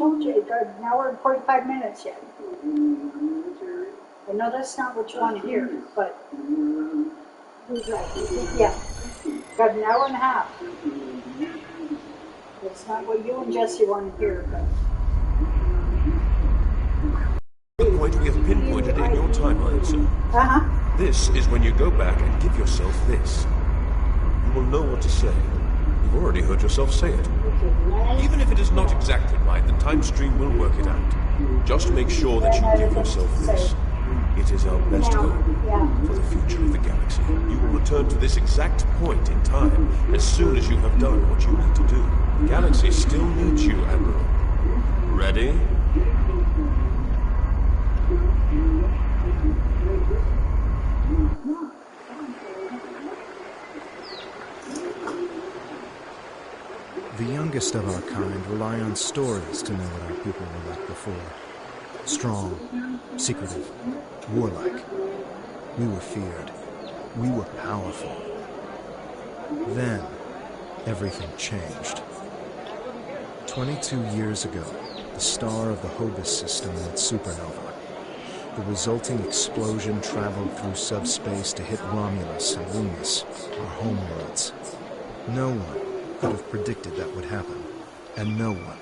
told you, an hour and 45 minutes yet. I know that's not what you want to hear, but yeah, got an hour and a half. It's not what you and Jesse want to hear, but... The point we have pinpointed in your timeline, sir. Uh-huh. This is when you go back and give yourself this. You will know what to say. You've already heard yourself say it. Even if it is not exactly right, the time stream will work it out. Just make sure that you give yourself this. It is our best hope for the future of the galaxy. You will return to this exact point in time as soon as you have done what you need to do. The galaxy still needs you, Admiral. Ready? The youngest of our kind rely on stories to know what our people were like before. Strong, secretive, warlike. We were feared. We were powerful. Then, everything changed. 22 years ago, the star of the Hobus system went supernova. The resulting explosion traveled through subspace to hit Romulus and Remus, our homeworlds. No one could have predicted that would happen, and no one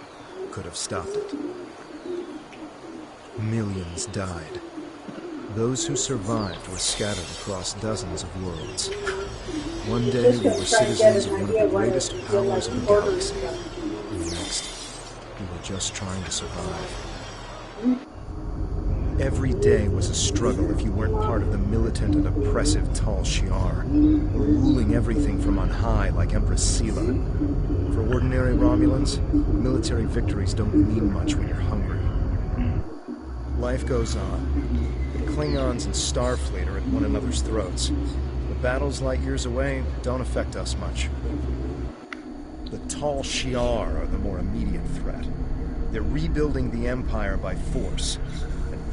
could have stopped it. Millions died. Those who survived were scattered across dozens of worlds. One day we were citizens of one of the greatest powers of the galaxy. And the next, we were just trying to survive. Every day was a struggle if you weren't part of the militant and oppressive Tal Shiar, or ruling everything from on high like Empress Sela. For ordinary Romulans, military victories don't mean much when you're hungry. Life goes on. The Klingons and Starfleet are at one another's throats. The battles light years away don't affect us much. The Tal Shiar are the more immediate threat. They're rebuilding the Empire by force,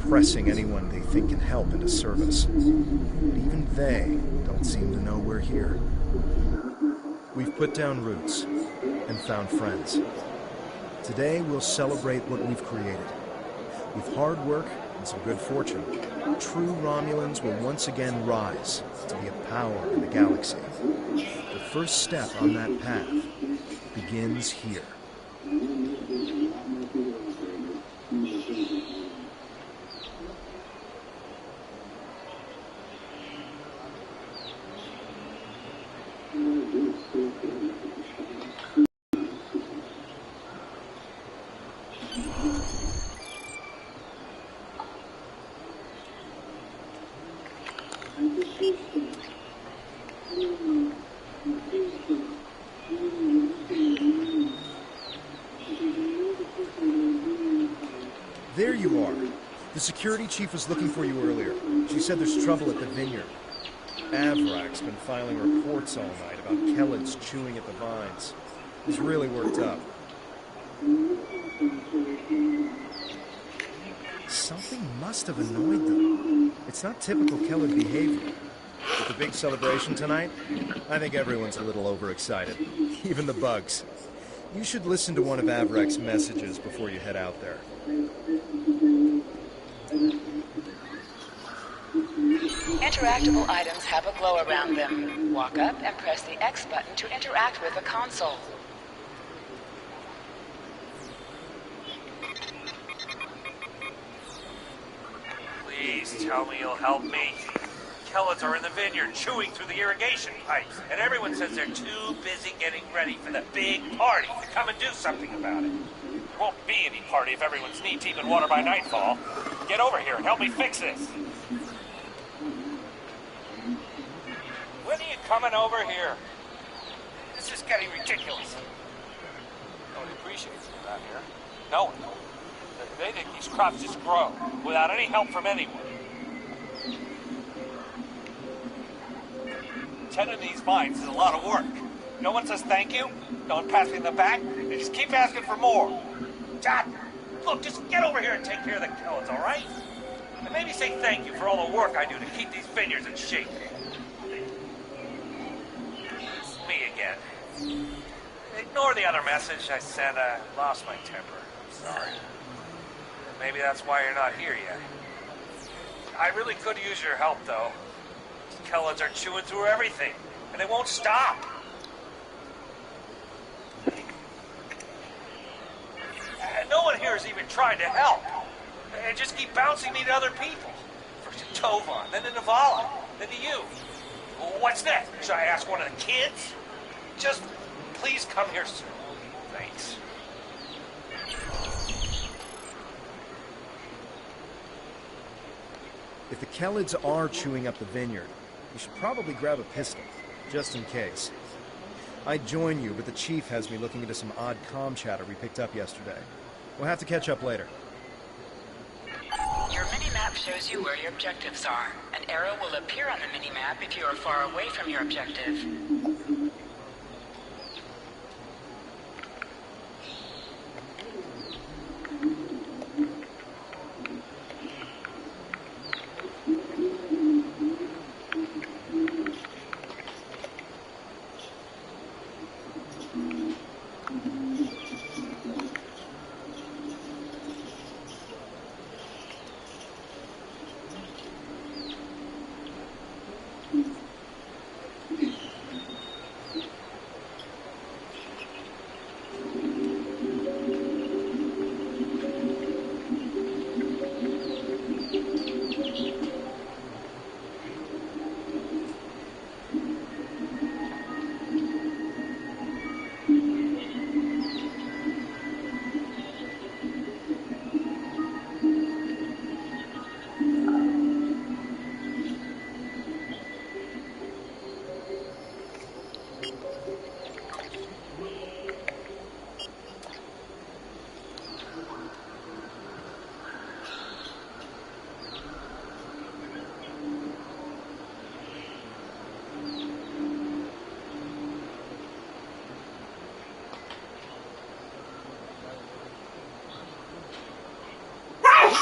pressing anyone they think can help into service. But even they don't seem to know we're here. We've put down roots and found friends. Today we'll celebrate what we've created. With hard work and some good fortune, true Romulans will once again rise to be a power in the galaxy. The first step on that path begins here. There you are. The security chief was looking for you earlier. She said there's trouble at the vineyard. Avrak's been filing reports all night about Kellids chewing at the vines. He's really worked up. Something must have annoyed them. It's not typical Kellid behavior. With the big celebration tonight, I think everyone's a little overexcited. Even the bugs. You should listen to one of Avrak's messages before you head out there. Interactable items have a glow around them. Walk up and press the X button to interact with the console. Please tell me you'll help me. Kellids are in the vineyard chewing through the irrigation pipes, and everyone says they're too busy getting ready for the big party to come and do something about it. There won't be any party if everyone's knee-deep in water by nightfall. Get over here and help me fix this. When are you coming over here? This is getting ridiculous. Nobody appreciates it around here. No one. They think these crops just grow without any help from anyone. Tending these vines is a lot of work. No one says thank you. No one pats me in the back. They just keep asking for more. John, look, just get over here and take care of the Kellids, all right? And maybe say thank you for all the work I do to keep these vineyards in shape. It's me again. Ignore the other message I sent. I lost my temper. Sorry. Maybe that's why you're not here yet. I really could use your help, though. Kellids are chewing through everything, and they won't stop. No one here is even trying to help. They just keep bouncing me to other people. First to Tovan, then to Navala, then to you. What's next? Should I ask one of the kids? Just please come here soon. Thanks. If the Kellids are chewing up the vineyard, you should probably grab a pistol, just in case. I'd join you, but the chief has me looking into some odd comm chatter we picked up yesterday. We'll have to catch up later. Your mini-map shows you where your objectives are. An arrow will appear on the mini-map if you are far away from your objective.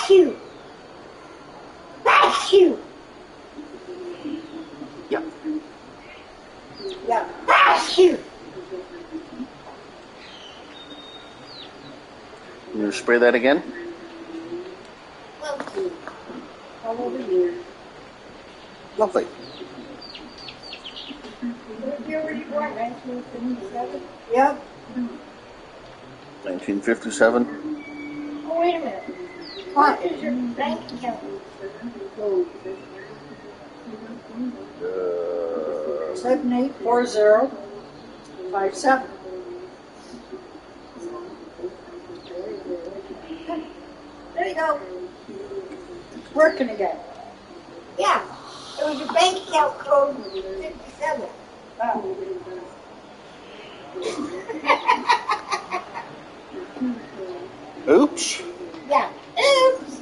Shoot! Shoot! Yeah. Yeah. Shoot! You spray that again? All over here. Lovely. What year were you born? 1957? Yep. 1957. Oh, wait a minute. What is your bank account? 784057. There you go. It's working again. Yeah, it was your bank account code 57. Oh. Oops. Yeah. Oops.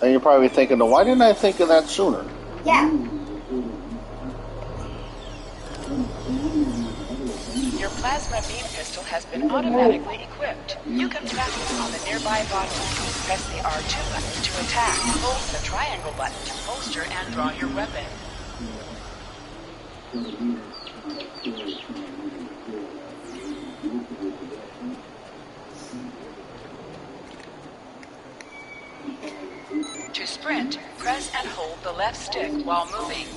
And you're probably thinking, why didn't I think of that sooner? Yeah. Your plasma beam pistol has been automatically equipped. You can practice on the nearby bottle. Press the R2 button to attack. Hold the triangle button to holster and draw your weapon. To sprint, press and hold the left stick while moving.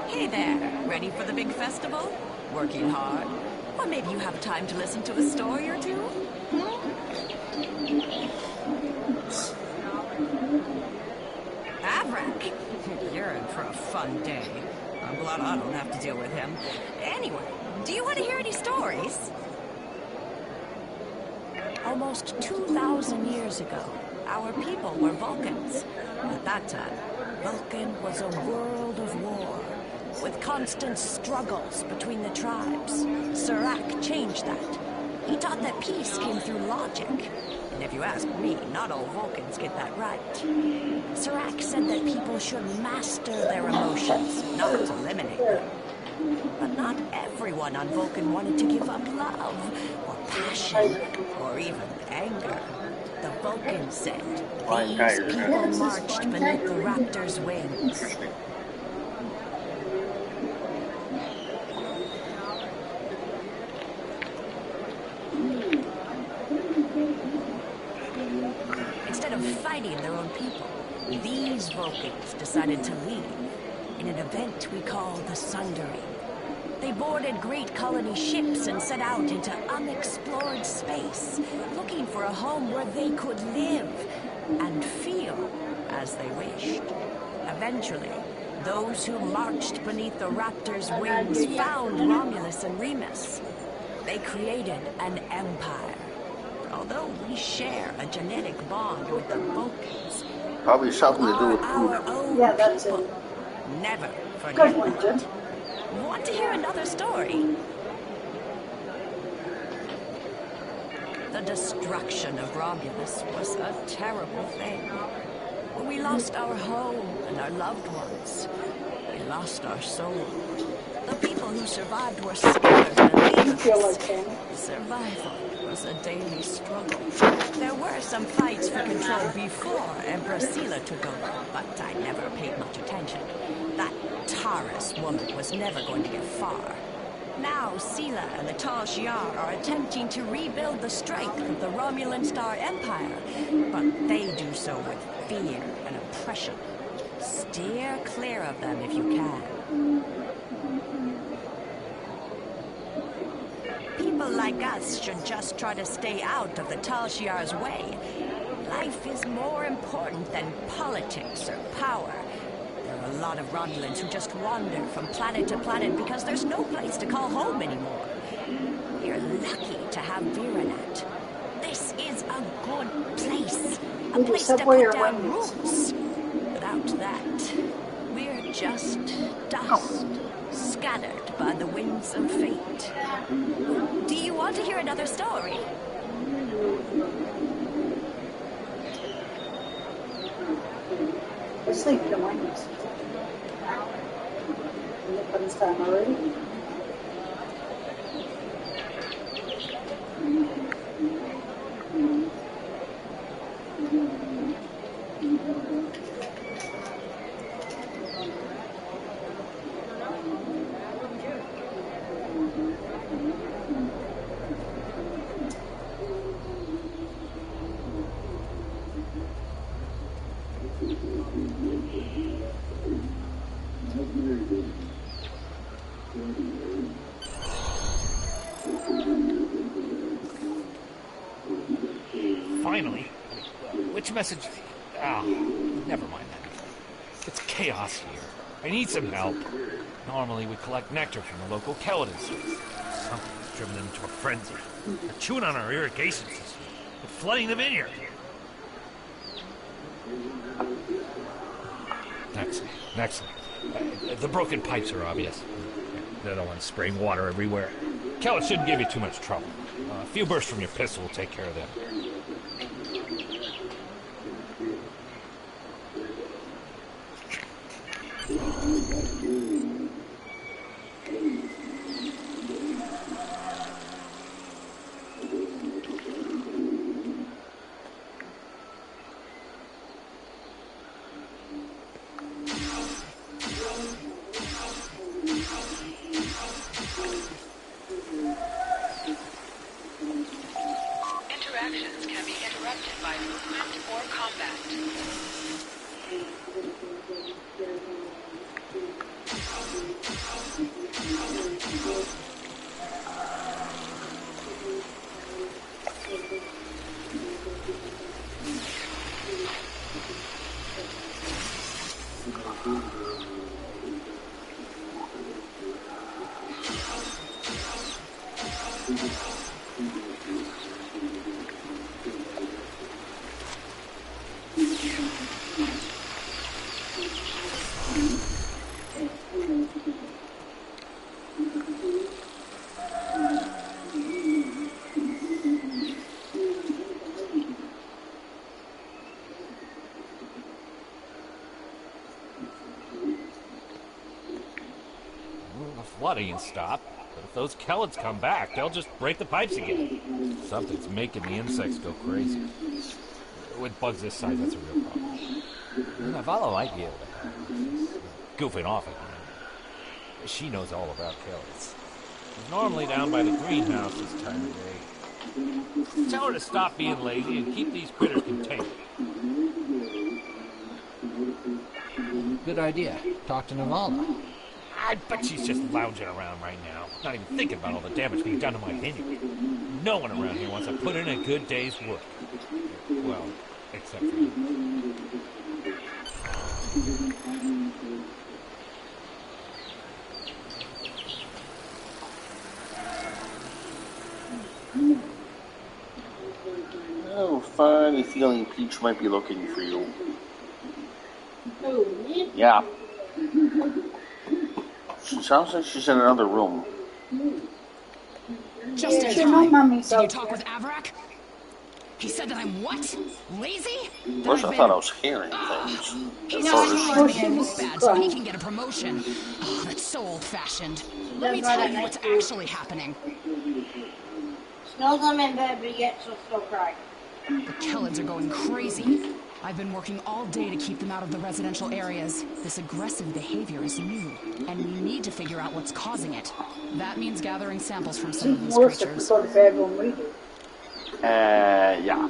Hey there, ready for the big festival? Working hard? Or maybe you have time to listen to a story or two? Avrak, you're in for a fun day. I'm glad I don't have to deal with him. Anyway, Do you want to hear any stories? Almost 2,000 years ago, our people were Vulcans. At that time, Vulcan was a world of war, with constant struggles between the tribes. Serac changed that. He taught that peace came through logic. And if you ask me, not all Vulcans get that right. Serac said that people should master their emotions, not eliminate them. But not everyone on Vulcan wanted to give up love, or passion, or even anger. The Vulcans said these people marched beneath the raptor's wings. Instead of fighting their own people, these Vulcans decided to leave in an event we call the Sundering. They boarded great colony ships and set out into unexplored space, looking for a home where they could live and feel as they wished. Eventually, those who marched beneath the raptor's wings found Romulus and Remus. They created an empire. Although we share a genetic bond with the Vulcans, Probably something to do with our food. own Yeah, that's people. it. Never forget Good one, that. Jim. Want to hear another story? The destruction of Romulus was a terrible thing. We lost our home and our loved ones. We lost our soul. The people who survived were scattered and You feel like leaderless. that? Survival was a daily struggle. There were some fights for control before Empress Sela took over, but I never paid much attention. That Taurus woman was never going to get far. Now Sela and the Tal Shiar are attempting to rebuild the strength of the Romulan Star Empire, but they do so with fear and oppression. Steer clear of them if you can. People like us should just try to stay out of the Tal Shiar's way. Life is more important than politics or power. There are a lot of Romulans who just wander from planet to planet because there's no place to call home anymore. We're lucky to have Viranat. This is a good place. A Either place to subway put or down Wendy's. roots. Without that, we're just dust, scattered by the winds of fate. Do you want to hear another story? We're sleeping in Wendy's. But it's time already. Finally? Which message? Ah, never mind that. It's chaos here. I need some help. Normally we collect nectar from the local Keladin source. Something's driven them into a frenzy. They're chewing on our irrigation system. They're flooding the vineyard. Excellent. The broken pipes are obvious. They're the ones spraying water everywhere. Kellet shouldn't give you too much trouble. A few bursts from your pistol will take care of them. Interactions can be interrupted by movement or combat. flooding and stop, but if those Kellets come back, they'll just break the pipes again. Something's making the insects go crazy. With bugs this size, that's a real problem. Navala might be able to help. She's goofing off again. She knows all about Kellets. She's normally down by the greenhouse this time of day. Tell her to stop being lazy and keep these critters contained. Good idea. Talk to Navala. I bet she's just lounging around right now, not even thinking about all the damage being done to my vineyard. No one around here wants to put in a good day's work. Well, except for you. Oh, funny feeling Peach might be looking for you. Who, me? Yeah. She sounds like she's in another room. Just in Your time. mommy's Did you out talk there. with Avarak? He said that I'm what? Lazy? First I thought I was hearing things. He's At just first. trying to make me look bad so he can get a promotion. Oh, that's so old-fashioned. Let me tell you what's actually happening. Smells I'm in bed, but yet she'll still cry. The Kellets are going crazy. I've been working all day to keep them out of the residential areas. This aggressive behavior is new, and we need to figure out what's causing it. That means gathering samples from some of these Worse if we creatures. go to bed when we do. Yeah.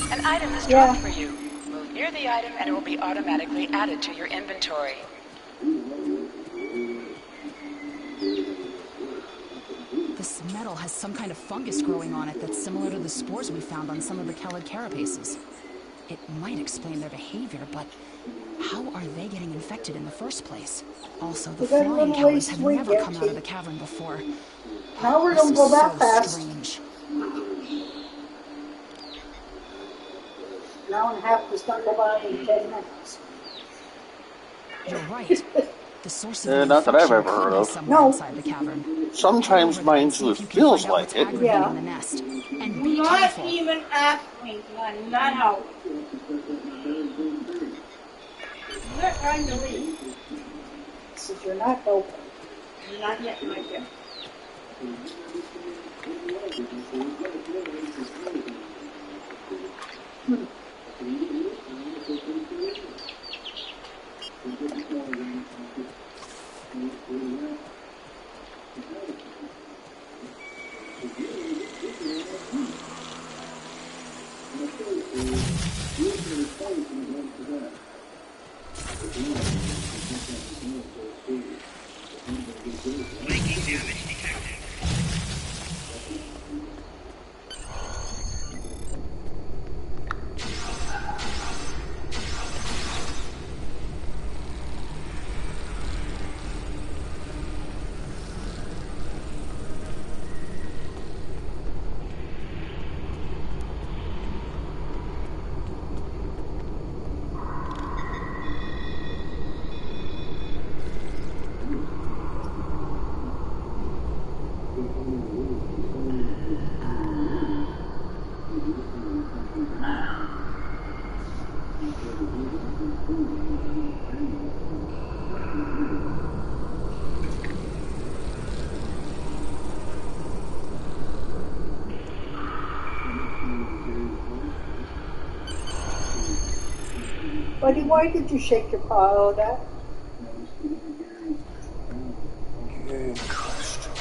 An item is dropped for you. Move near the item and it will be automatically added to your inventory. This metal has some kind of fungus growing on it that's similar to the spores we found on some of the Kellid carapaces. It might explain their behavior, but how are they getting infected in the first place? Also, the Well, that flying little Kellys have waste we never get come to. out of the cavern before. Now we This don't is go that so fast. strange. Now and a half to start about in 10 minutes. You're right. The source of the Not that I've infection ever heard could be of. somewhere No. inside the cavern. Sometimes Head over there mine and see if too you can feels find out like what's it. aggravating Yeah. the nest. And Do be not careful. even ask me, son. Not how. I'm not trying to leave. Since you're not open. You're not yet my gift. Buddy, why did you shake your paw like that? Good question.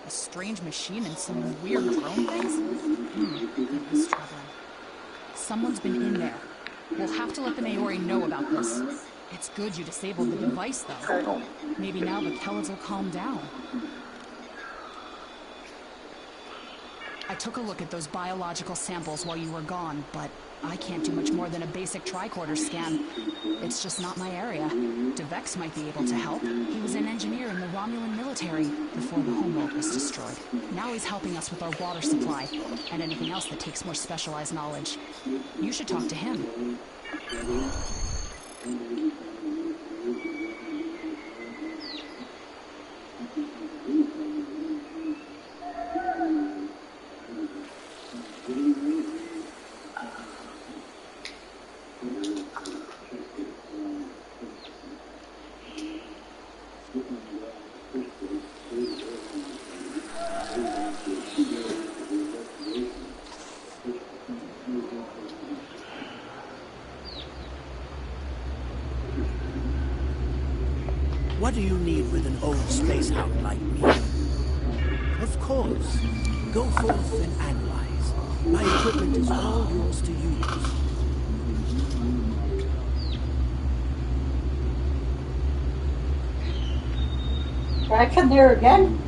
A strange machine and some weird drone things? I'm struggling. Someone's been in there. We'll have to let the Maori know about this. It's good you disabled the device, though. Maybe now the Kellids will calm down. I took a look at those biological samples while you were gone, but I can't do much more than a basic tricorder scan. It's just not my area. DeVex might be able to help. He was an engineer in the Romulan military before the homeworld was destroyed. Now he's helping us with our water supply and anything else that takes more specialized knowledge. You should talk to him. What do you need with an old space hound like me? Of course. Go forth and analyze. My equipment is all yours to use. Back in there again?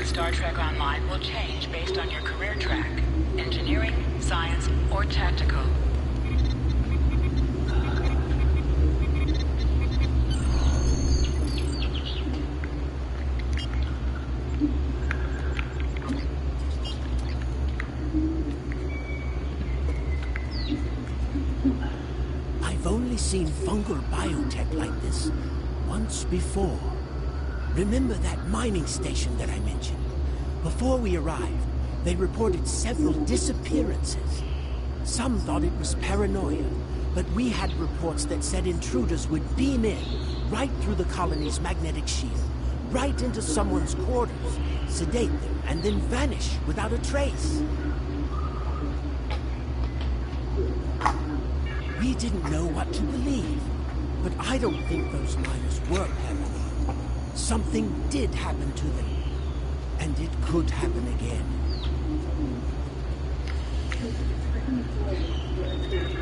Star Trek Online will change based on your career track. Engineering, science, or tactical. I've only seen fungal biotech like this once before. Remember that mining station that I mentioned? Before we arrived, they reported several disappearances. Some thought it was paranoia, but we had reports that said intruders would beam in, right through the colony's magnetic shield, right into someone's quarters, sedate them, and then vanish without a trace. We didn't know what to believe, but I don't think those miners were paranoid. Something did happen to them, and it could happen again.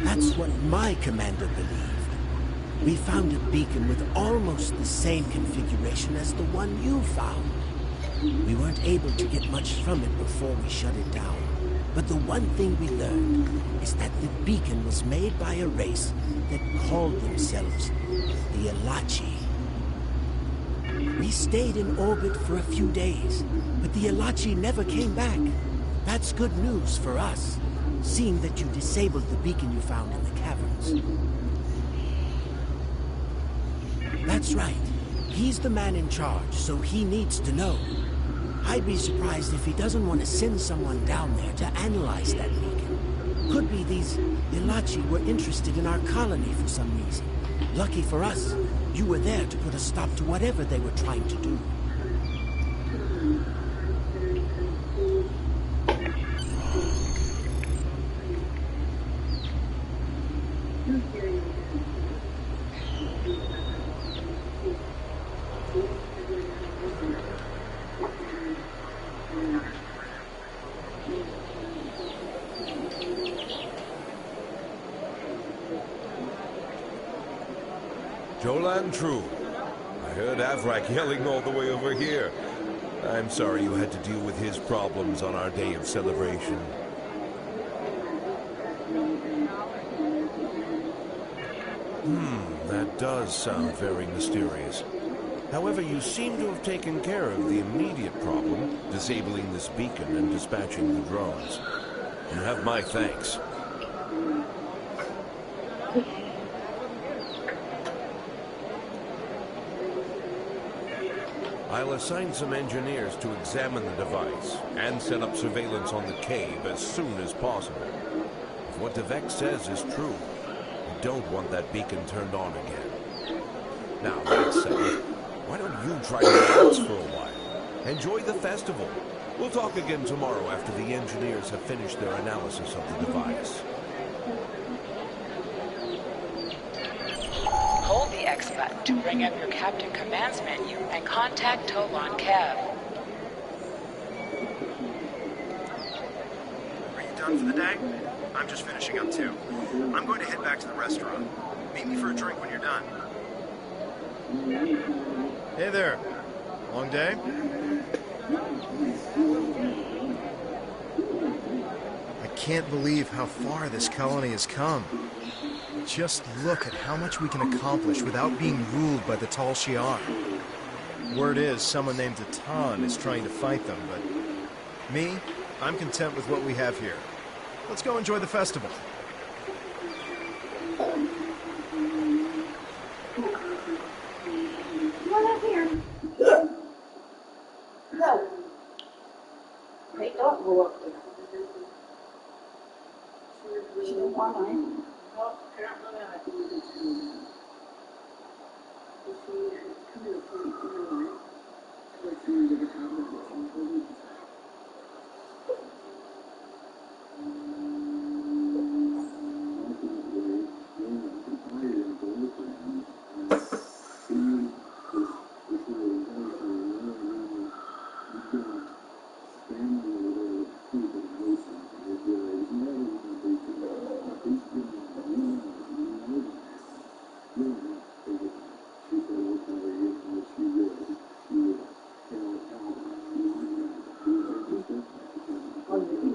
That's what my commander believed. We found a beacon with almost the same configuration as the one you found. We weren't able to get much from it before we shut it down. But the one thing we learned is that the beacon was made by a race that called themselves the Elachi. We stayed in orbit for a few days, but the Elachi never came back. That's good news for us, seeing that you disabled the beacon you found in the caverns. That's right. He's the man in charge, so he needs to know. I'd be surprised if he doesn't want to send someone down there to analyze that beacon. Could be these Elachi were interested in our colony for some reason. Lucky for us, you were there to put a stop to whatever they were trying to do. Jolan True. I heard Avrak yelling all the way over here. I'm sorry you had to deal with his problems on our day of celebration. That does sound very mysterious. However, you seem to have taken care of the immediate problem, disabling this beacon and dispatching the drones. You have my thanks. I'll assign some engineers to examine the device and set up surveillance on the cave as soon as possible. If what DeVec says is true, we don't want that beacon turned on again. Now, that said, why don't you try to relax for a while? Enjoy the festival. We'll talk again tomorrow after the engineers have finished their analysis of the device. Hold the X button to bring up your Captain Commands menu and contact Tolan Kev. Are you done for the day? I'm just finishing up too. I'm going to head back to the restaurant. Meet me for a drink when you're done. Hey there. Long day? I can't believe how far this colony has come. Just look at how much we can accomplish without being ruled by the Tal Shiar. Word is, someone named Atan is trying to fight them, but me, I'm content with what we have here. Let's go enjoy the festival. Come on up here. No. They don't go up there. She don't want to. Oh, apparently not.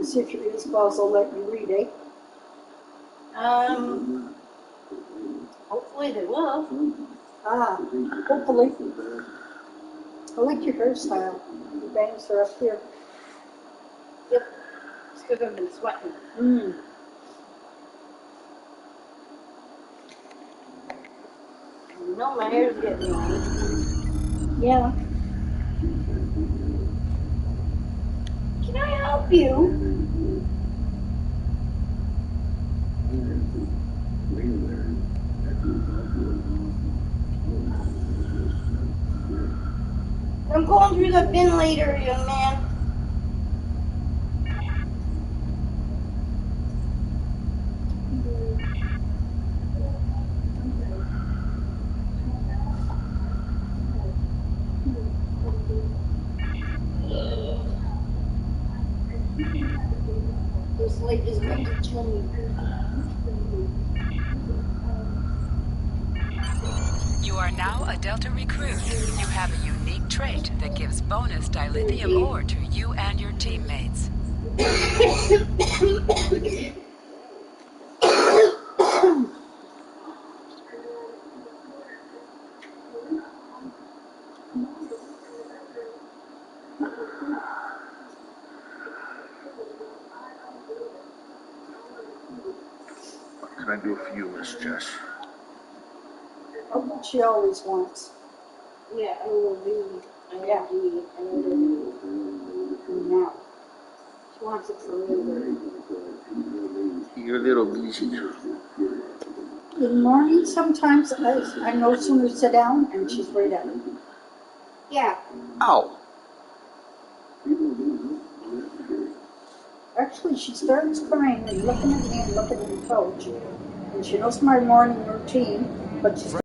See if your e-balls will let you read, eh? Hopefully they will. Hopefully. I like your hairstyle. Your bangs are up here. Yep. It's because I've been sweating. You know my hair's getting long. Yeah. Can I help you? I'm going through the bin later, young man. This light is going to kill me. You are now a Delta recruit. You have a unique trait that gives bonus dilithium ore to you and your teammates. What can I do for you, Miss Jess? Oh, what she always wants. Yeah, I will do. I know Now. She wants it for later. You're a little busy too. In the morning, sometimes I no sooner sit down and she's right at it. Yeah. Ow! Actually, she starts crying and looking at me and looking at the couch. And she knows my morning routine, but she's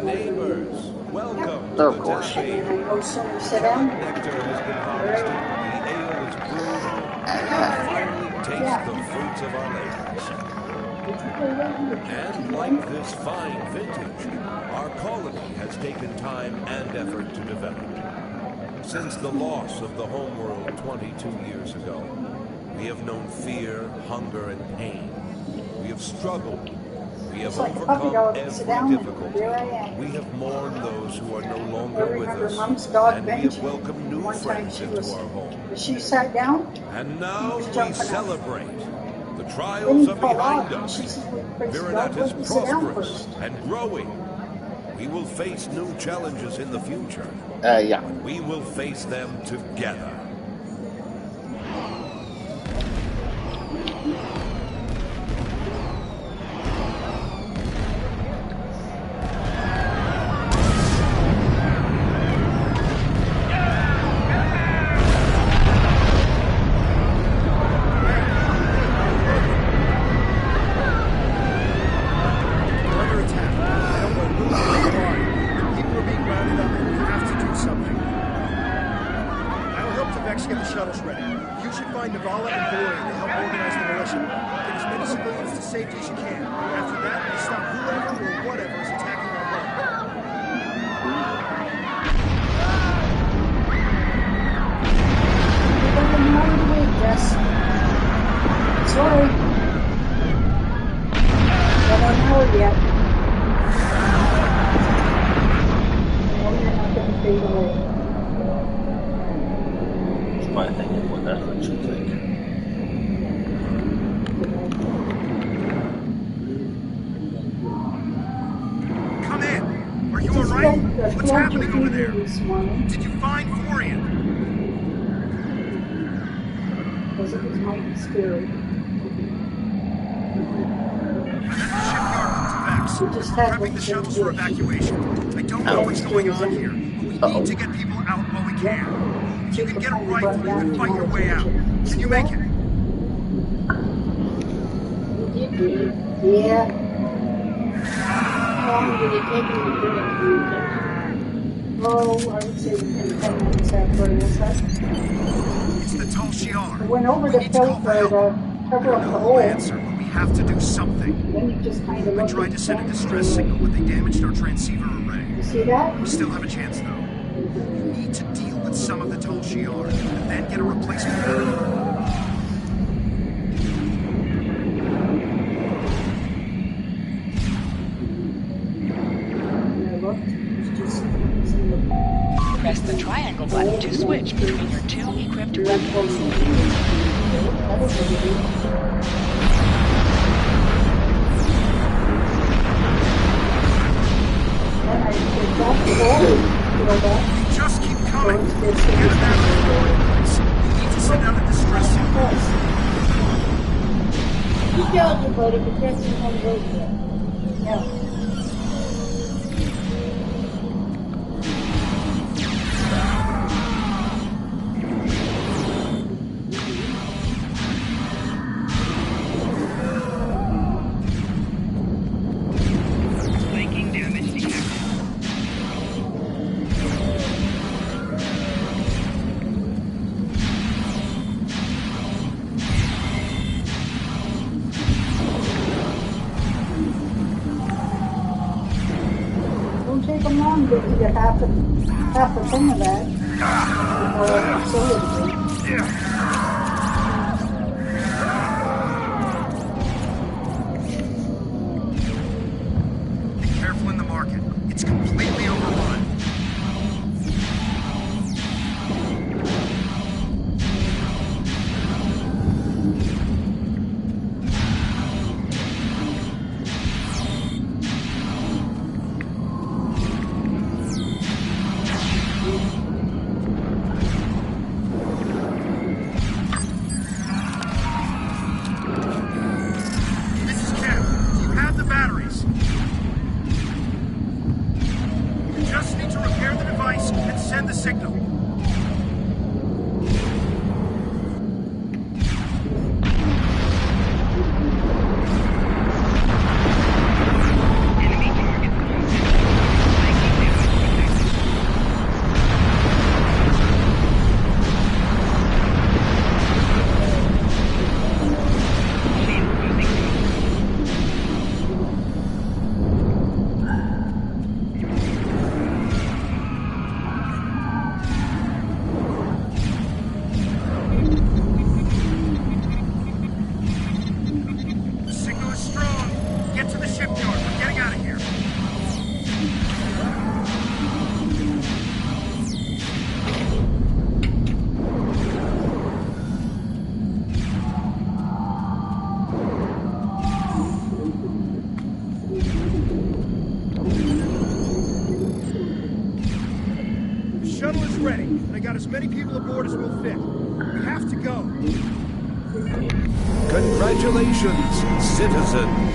Neighbors, welcome to Of the course. cafe. I no sooner sit down. Nectar has been harvested, the ale is brewed, and we finally taste the fruits of our labors. And like this fine vintage, our colony has taken time and effort to develop. Since the loss of the homeworld 22 years ago, we have known fear, hunger, and pain. We have struggled. We We have It's like a puppy overcome dog. every Sit down, and difficulty. here I am. We have mourned those who are no I longer with remember us, Mom's dog and we Benji. have welcomed new One time friends she into was, our home. she sat down. And now was we jumping up. celebrate. The Then trials he are fell behind off. us. She says, well, praise God, Virenat let is me sit down prosperous first. and growing. We will face new challenges in the future. Yeah. But we will face them together. Get the shuttles ready. You should find Navala and Gloria to help organize the militia. Get as many civilians to safety as you can. After that, we stop whoever or whatever is attacking our home. Sorry. I don't know it yet. No, you're not going to fade away. My thing is what that should take. Come in! Are you alright? What's happening over there? Did you find Florian? Because it was mighty scary. I'm at the shipyard with Vex. We're prepping the shuttles for evacuation. I don't know what's going on here, but we need to get people out while we can. If you can get a rifle, you can fight your way out. Can you make it? Yeah. How long did it take you to do it? Oh, I would say within 10 minutes after this. It's the Tal Shiar. I went over the filter to cover up the hole. Answer, but we have to do something. Then you just kind of I tried to send a distress signal, but they damaged our transceiver array. You see that? We still have a chance, though. We need to deal with some of the Tal Shiar, and then get a replacement vehicle. Press the triangle button to switch between your two equipped weapons. Just keep coming. Get him out of the door. We need to send out a distress signal. You killed your buddy, but that's the one goes there. Yeah. Take them long to get half a thing of that. Be careful in the market. It's completely overrun. got as many people aboard as will fit. We have to go. Congratulations, citizen.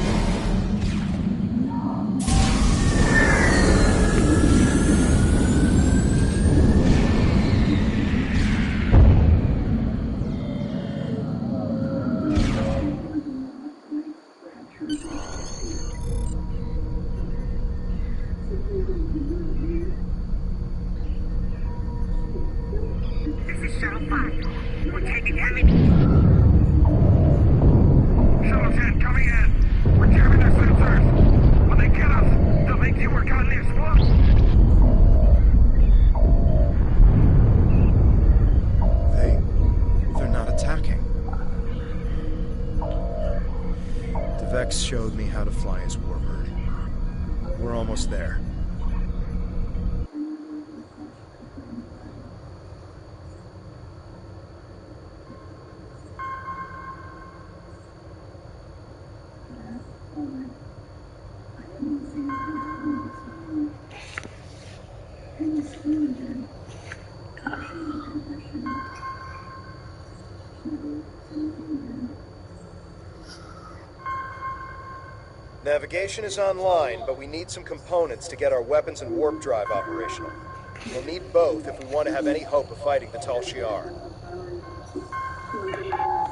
Showed me how to fly his warbird. We're almost there. Navigation is online, but we need some components to get our weapons and warp drive operational. We'll need both if we want to have any hope of fighting the Tal Shiar.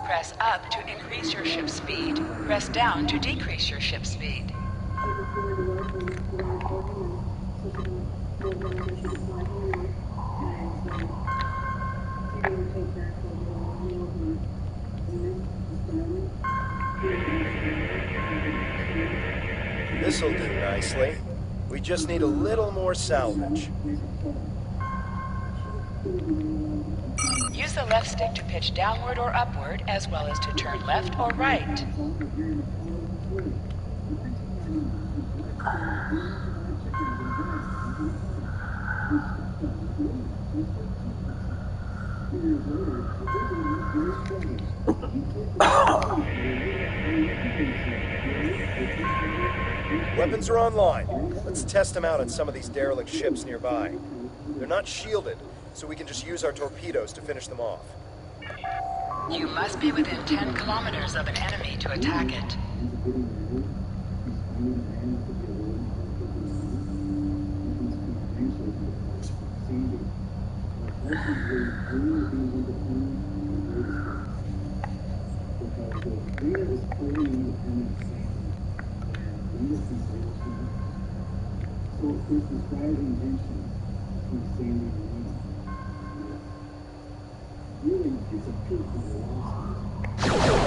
Press up to increase your ship's speed. Press down to decrease your ship's speed. This'll do nicely. We just need a little more salvage. Use the left stick to pitch downward or upward, as well as to turn left or right. Weapons are online. Let's test them out on some of these derelict ships nearby. They're not shielded, so we can just use our torpedoes to finish them off. You must be within 10 kilometers of an enemy to attack it.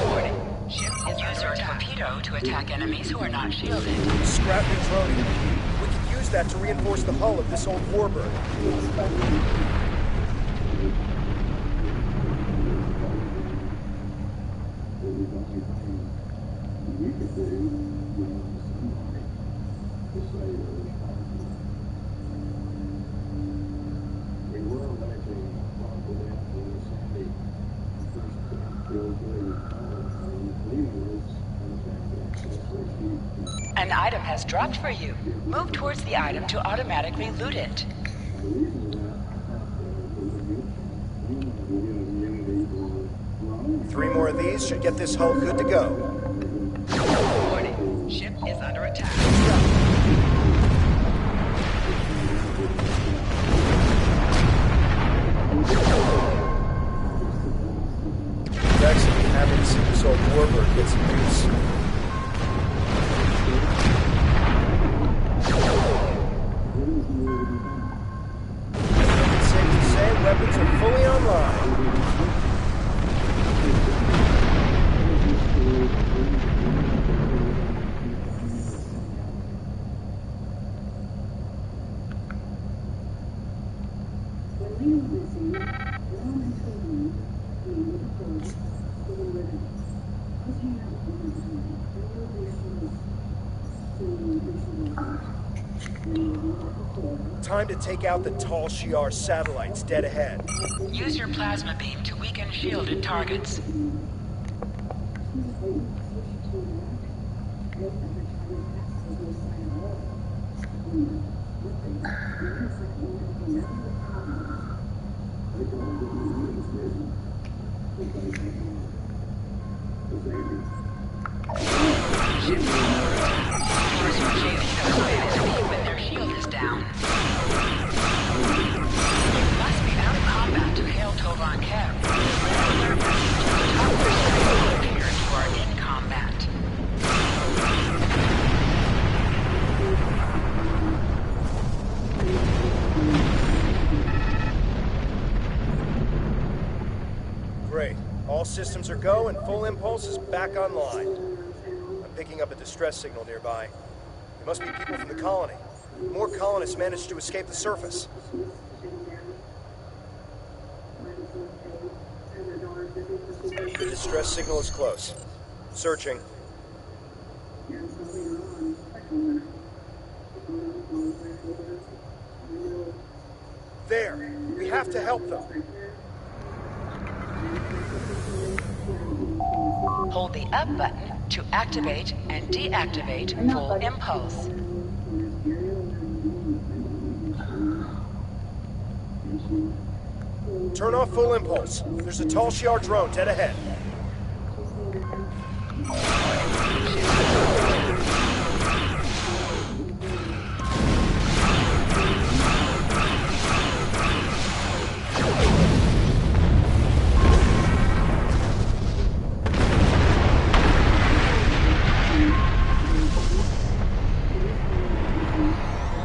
Warning. Ship is use your torpedo to attack enemies who are not shielded. Scrap neutronium. We can use that to reinforce the hull of this old warbird. An item has dropped for you. Move towards the item to automatically loot it. Three more of these should get this hull good to go. Warning. Ship is under attack. Vex will be happy to see this old warbird get some use. It's safe to say weapons are fully online. Time to take out the Tal Shiar satellites dead ahead. Use your plasma beam to weaken shielded targets. When their shield is down. You must be out of combat to hail Tovan Kev. Regular message to the top of the screen will appear if you are in combat. Great. All systems are go and full impulse is back online. I'm picking up a distress signal nearby. There must be people from the colony. More colonists managed to escape the surface. The distress signal is close. Searching. There! We have to help them! Hold the up button to activate and deactivate full impulse. Turn off full impulse. There's a Tal Shiar drone dead ahead.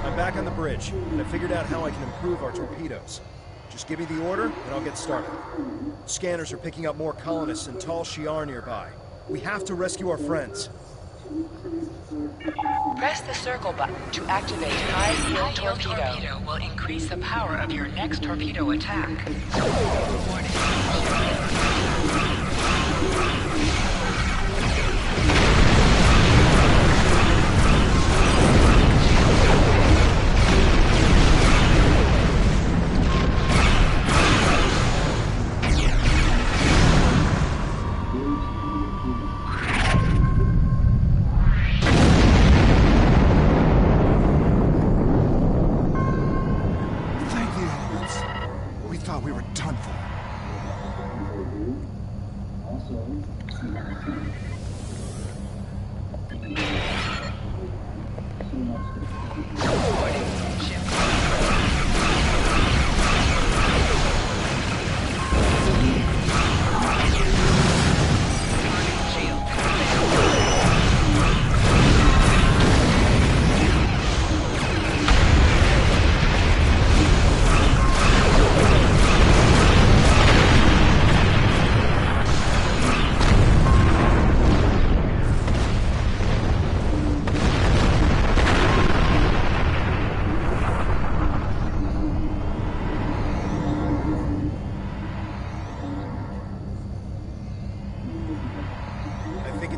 I'm back on the bridge, and I figured out how I can improve our torpedoes. Just give me the order, and I'll get started. Scanners are picking up more colonists in Tal Shiar nearby. We have to rescue our friends. Press the circle button to activate high yield torpedo. Will increase the power of your next torpedo attack.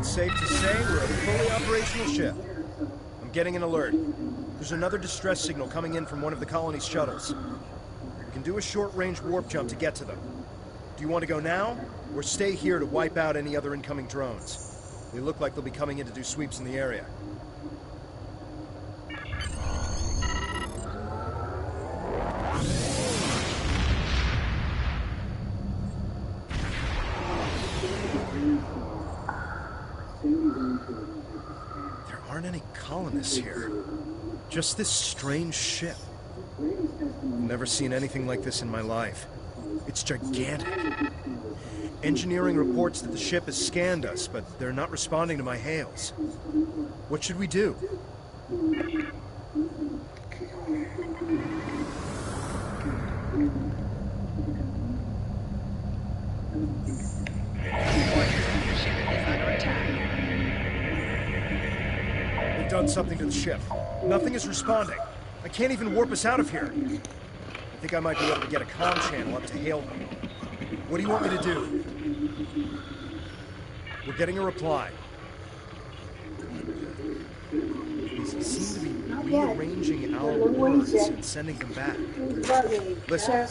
Safe to say we're a fully operational ship. I'm getting an alert. There's another distress signal coming in from one of the colony's shuttles. We can do a short-range warp jump to get to them. Do you want to go now, or stay here to wipe out any other incoming drones? They look like they'll be coming in to do sweeps in the area. There aren't any colonists here. Just this strange ship. I've never seen anything like this in my life. It's gigantic. Engineering reports that the ship has scanned us, but they're not responding to my hails. What should we do? We've done something to the ship. Nothing is responding. I can't even warp us out of here. I think I might be able to get a comm channel up to hail them. What do you want me to do? We're getting a reply. They seem to be rearranging our words and sending them back. Listen.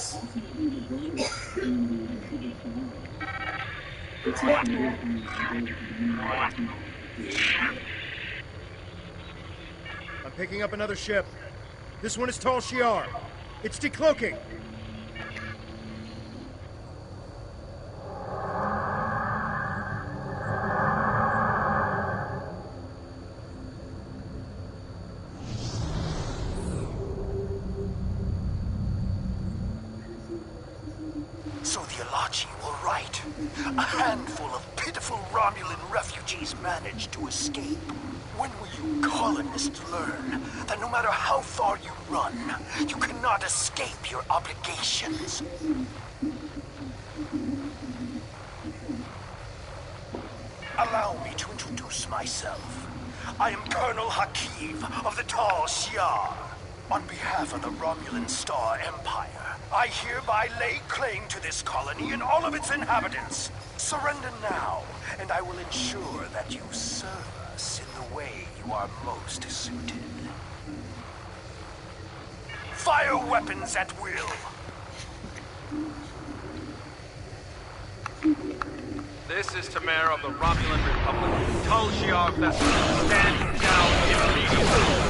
I'm picking up another ship. This one is Tal Shiar. It's decloaking. refugees managed to escape. When will you colonists learn that no matter how far you run, you cannot escape your obligations? Allow me to introduce myself. I am Colonel Hakiv of the Tal Shiar. On behalf of the Romulan Star Empire, I hereby lay claim to this colony and all of its inhabitants. Surrender now, and I will ensure that you serve us in the way you are most suited. Fire weapons at will! This is Tamer of the Romulin Republic. Tal Shiar vessel, stand down immediately.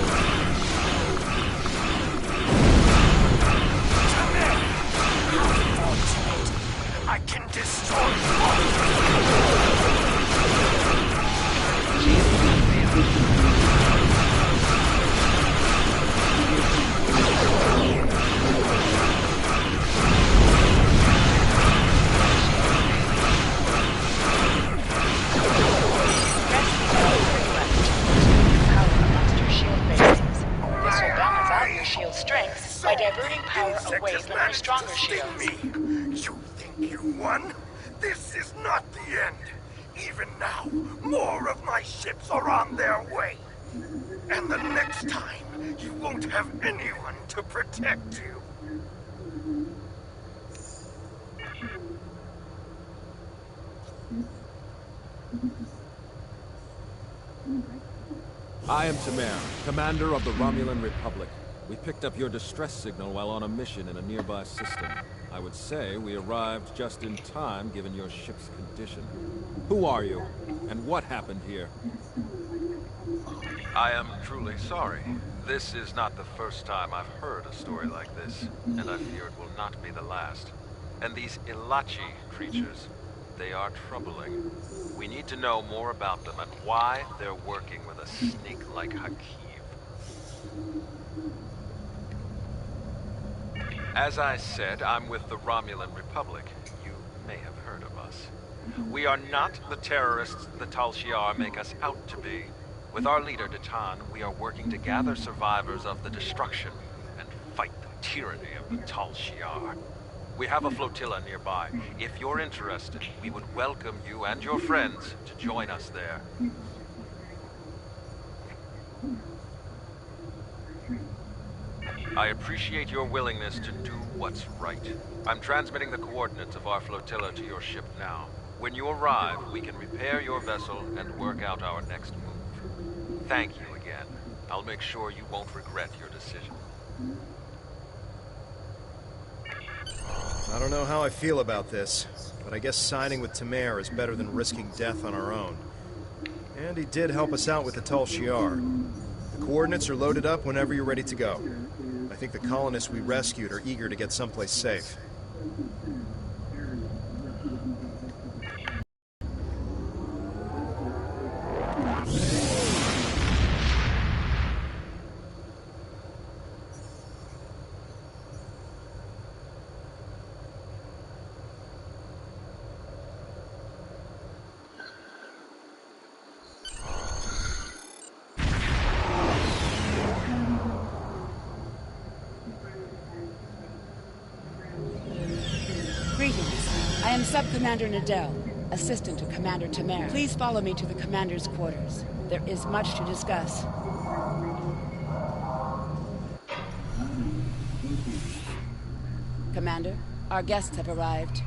I can destroy shield strength by diverting power away from your stronger shields. You think you won? This is not the end. Even now, more of my ships are on their way. And the next time, you won't have anyone to protect you. I am Tamer, commander of the Romulan Republic. We picked up your distress signal while on a mission in a nearby system. I would say we arrived just in time, given your ship's condition. Who are you? And what happened here? I am truly sorry. This is not the first time I've heard a story like this, and I fear it will not be the last. And these Ilachi creatures, they are troubling. We need to know more about them and why they're working with a sneak like Hakiv. As I said, I'm with the Romulan Republic. You may have heard of us. We are not the terrorists the Tal Shiar make us out to be. With our leader, Datan, we are working to gather survivors of the destruction and fight the tyranny of the Tal Shiar. We have a flotilla nearby. If you're interested, we would welcome you and your friends to join us there. I appreciate your willingness to do what's right. I'm transmitting the coordinates of our flotilla to your ship now. When you arrive, we can repair your vessel and work out our next move. Thank you again. I'll make sure you won't regret your decision. I don't know how I feel about this, but I guess siding with Tamer is better than risking death on our own. And he did help us out with the Tal Shiar. The coordinates are loaded up whenever you're ready to go. I think the colonists we rescued are eager to get someplace safe. Greetings. I am Sub-Commander Nadell, assistant to Commander Tamer. Please follow me to the Commander's quarters. There is much to discuss. Commander, our guests have arrived.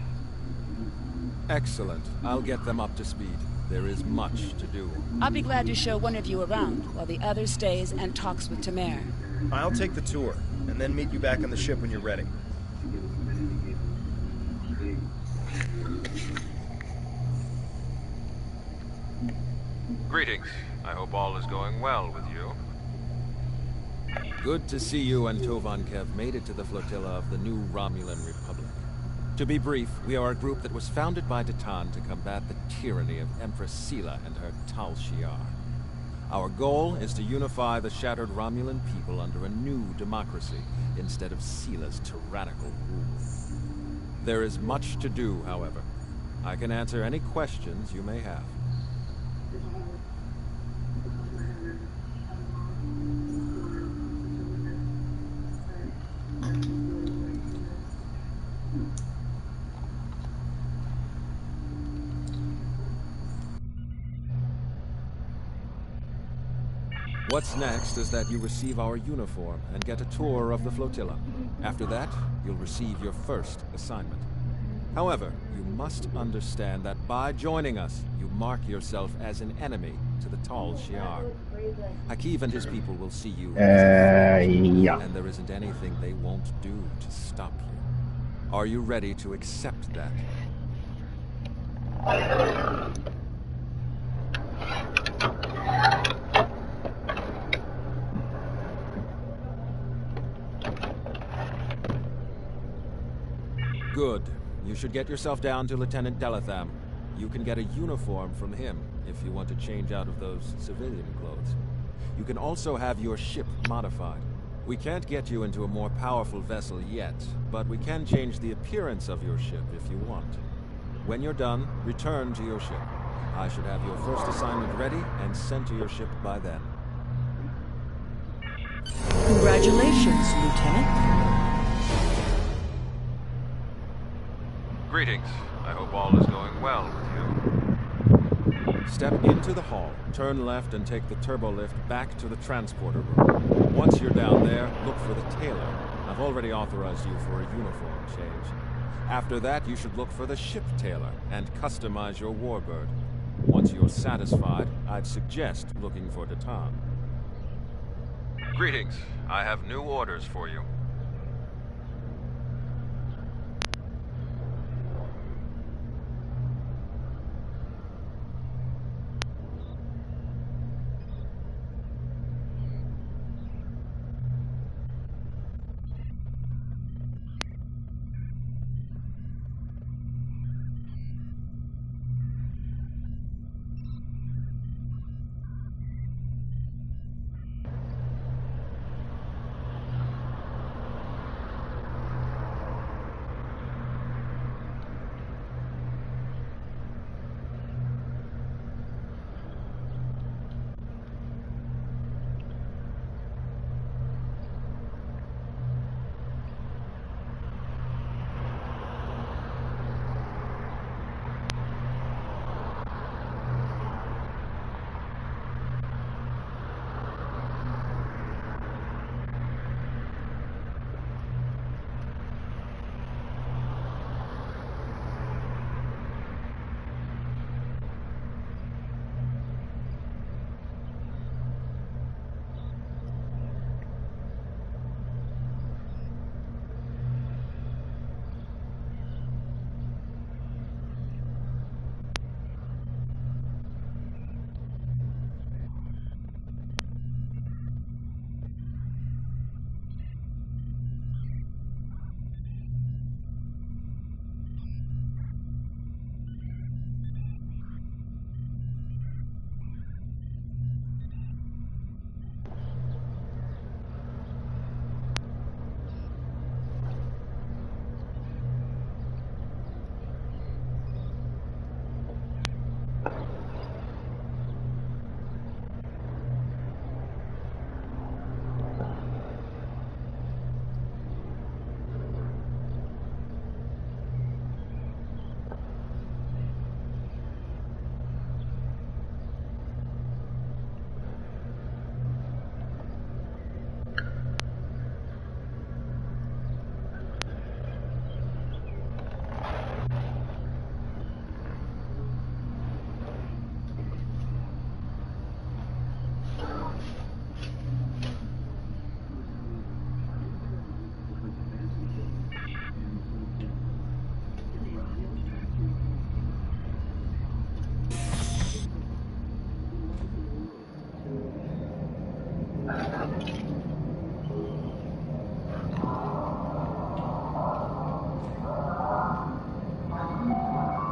Excellent. I'll get them up to speed. There is much to do. I'll be glad to show one of you around, while the other stays and talks with Tamer. I'll take the tour, and then meet you back on the ship when you're ready. Greetings. I hope all is going well with you. Good to see you and Tovankev made it to the flotilla of the new Romulan Republic. To be brief, we are a group that was founded by Datan to combat the tyranny of Empress Sela and her Tal Shiar. Our goal is to unify the shattered Romulan people under a new democracy, instead of Sela's tyrannical rule. There is much to do, however. I can answer any questions you may have. What's next is that you receive our uniform and get a tour of the flotilla. After that, you'll receive your first assignment. However, you must understand that by joining us, you mark yourself as an enemy to the Tal Shiar. Hakiv and his people will see you as a threat, yeah. and there isn't anything they won't do to stop you. Are you ready to accept that? Good. You should get yourself down to Lieutenant Delatham. You can get a uniform from him if you want to change out of those civilian clothes. You can also have your ship modified. We can't get you into a more powerful vessel yet, but we can change the appearance of your ship if you want. When you're done, return to your ship. I should have your first assignment ready and sent to your ship by then. Congratulations, Lieutenant. Greetings. I hope all is going well with you. Step into the hall, turn left and take the turbo lift back to the transporter room. Once you're down there, look for the tailor. I've already authorized you for a uniform change. After that, you should look for the ship tailor and customize your warbird. Once you're satisfied, I'd suggest looking for Datan. Greetings. I have new orders for you.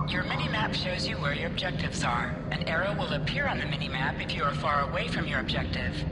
Your mini-map shows you where your objectives are. An arrow will appear on the mini-map if you are far away from your objective.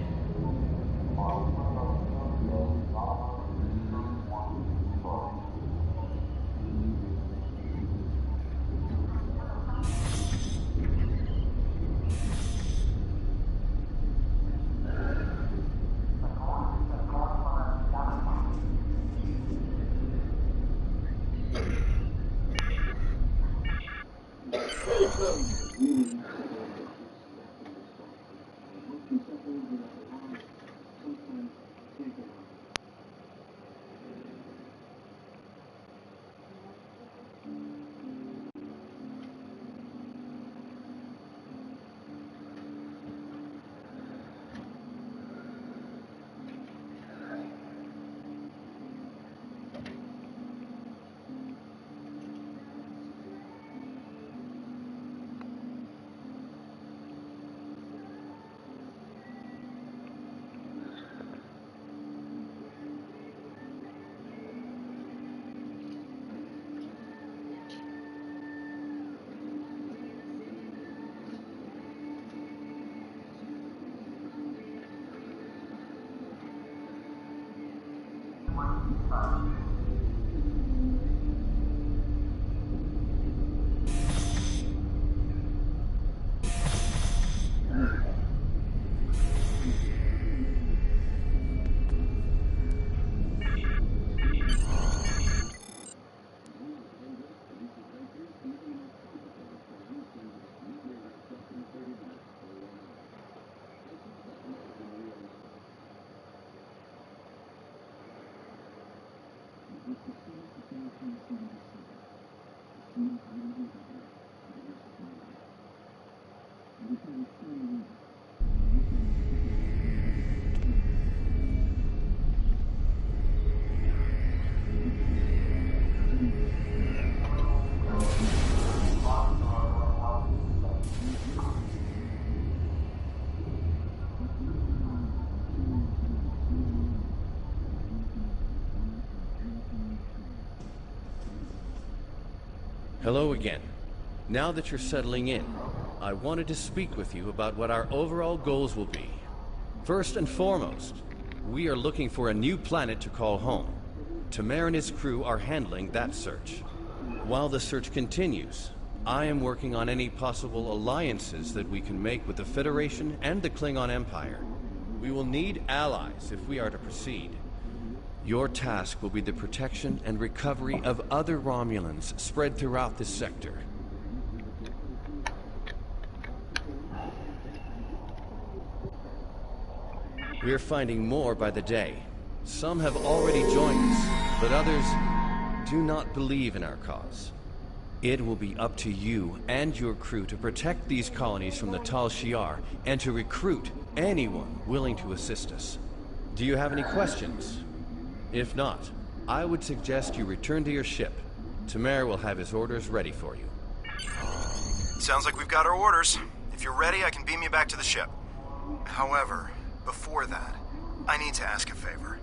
Hello again. Now that you're settling in, I wanted to speak with you about what our overall goals will be. First and foremost, we are looking for a new planet to call home. Tamer and his crew are handling that search. While the search continues, I am working on any possible alliances that we can make with the Federation and the Klingon Empire. We will need allies if we are to proceed. Your task will be the protection and recovery of other Romulans spread throughout this sector. We are finding more by the day. Some have already joined us, but others do not believe in our cause. It will be up to you and your crew to protect these colonies from the Tal Shiar and to recruit anyone willing to assist us. Do you have any questions? If not, I would suggest you return to your ship. Tamer will have his orders ready for you. Sounds like we've got our orders. If you're ready, I can beam you back to the ship. However, before that, I need to ask a favor.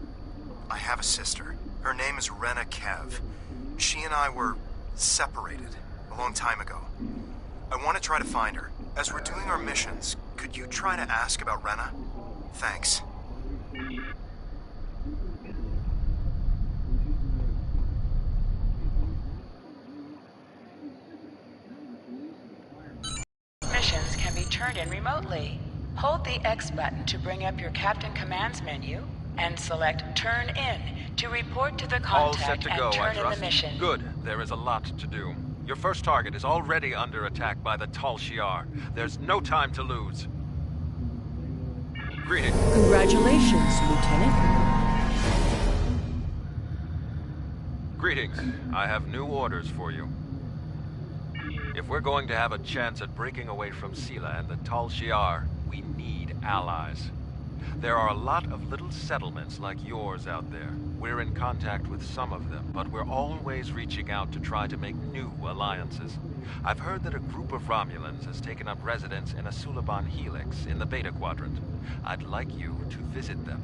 I have a sister. Her name is Rena Kev. She and I were separated a long time ago. I want to try to find her. As we're doing our missions, could you try to ask about Rena? Thanks. Missions can be turned in remotely. Hold the X button to bring up your Captain Commands menu and select Turn In to report to the All set contact to and go, I turn in the trust. mission. Good. There is a lot to do. Your first target is already under attack by the Tal Shiar. There's no time to lose. Greetings. Congratulations, Lieutenant. Greetings. I have new orders for you. If we're going to have a chance at breaking away from Sela and the Tal Shiar, we need allies. There are a lot of little settlements like yours out there. We're in contact with some of them, but we're always reaching out to try to make new alliances. I've heard that a group of Romulans has taken up residence in a Suliban helix in the Beta Quadrant. I'd like you to visit them.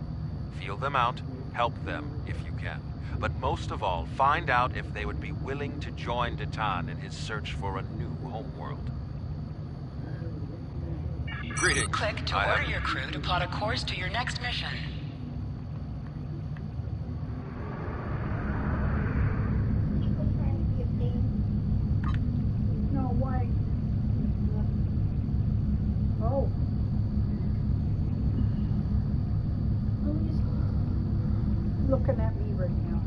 Feel them out, help them if you can. But most of all, find out if they would be willing to join Detan in his search for a new homeworld. Greetings. Click to order your crew to plot a course to your next mission. No, why? Oh. Who's looking at me right now?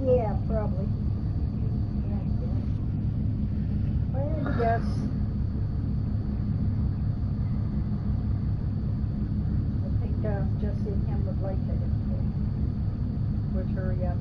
Yeah, probably. Yes. I think Jesse and him would like it if they would hurry up.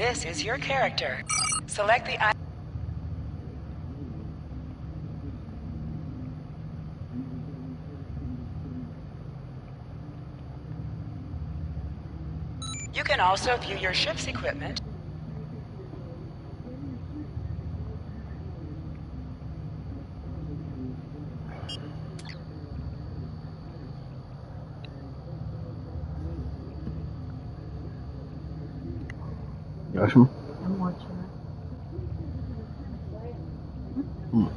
This is your character. Select the item. You can also view your ship's equipment. Yashim? I'm watching it.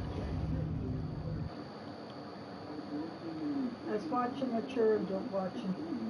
I was watching what you're watching.